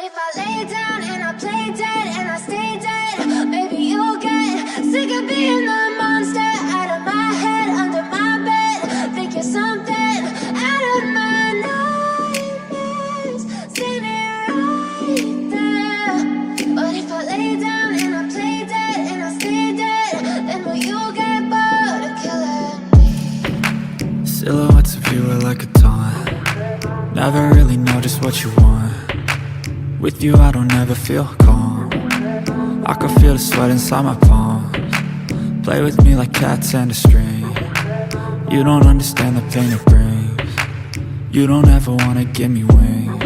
if I lay down and I play dead and I stay dead, maybe you'll get sick of being the monster out of my head, under my bed. Think you're something out of my nightmares, standing right there. But if I lay down and I play dead and I stay dead, then will you get bored of killing me? Silhouettes of you are like a taunt. Never really know just what you want. With you I don't ever feel calm. I can feel the sweat inside my palms. Play with me like cats and a string. You don't understand the pain it brings. You don't ever wanna give me wings.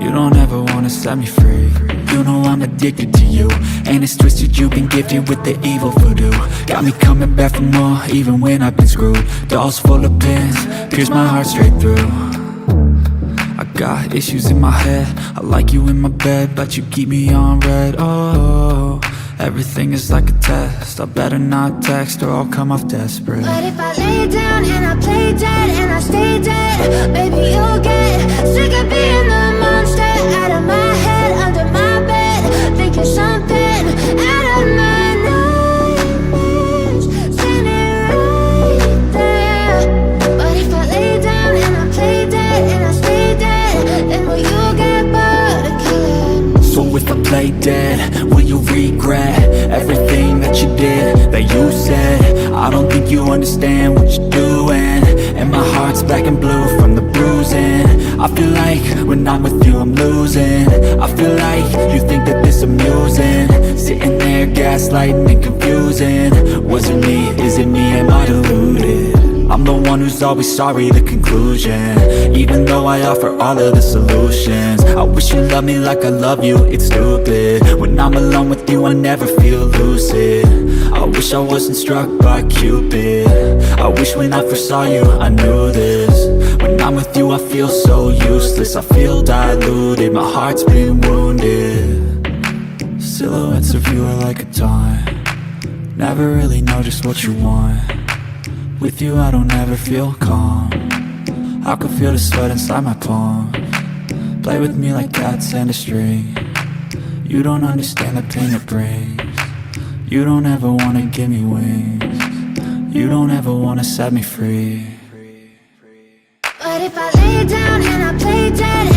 You don't ever wanna set me free. You know I'm addicted to you, and it's twisted, you've been gifted with the evil voodoo. Got me coming back for more, even when I've been screwed. Dolls full of pins, pierce my heart straight through. I got issues in my head, I like you in my bed, but you keep me on red. Oh, everything is like a test, I better not text or I'll come off desperate. But if I lay down and I play dead and I stay dead, maybe you'll get sick of being the monster out of my head, under my bed. Think you're something out of my nightmares, standing right there. But if I lay down and I play dead and I stay dead, then will you get bored of killing me? So if I play dead, will you regret everything that you did, that you said? I don't think you understand what you're doing, and my heart's black and blue from the bruising. I feel like when I'm with you I'm losing. I feel like you think that this amusing, sitting there gaslighting and confusing. Was it me? Is it me? Am I deluded? I'm the one who's always sorry, the conclusion, even though I offer all of the solutions. I wish you loved me like I love you, it's stupid. When I'm alone with you I never feel lucid. I wish I wasn't struck by Cupid. I wish when I first saw you I knew this. When I'm with you I feel so useless, I feel diluted, my heart's been wounded. Silhouettes of you are like a taunt. Never really know just what you want. With you I don't ever feel calm. I can feel the sweat inside my palms. Play with me like cats and a string. You don't understand the pain it brings. You don't ever wanna give me wings. You don't ever wanna set me free. But if I lay down and I play dead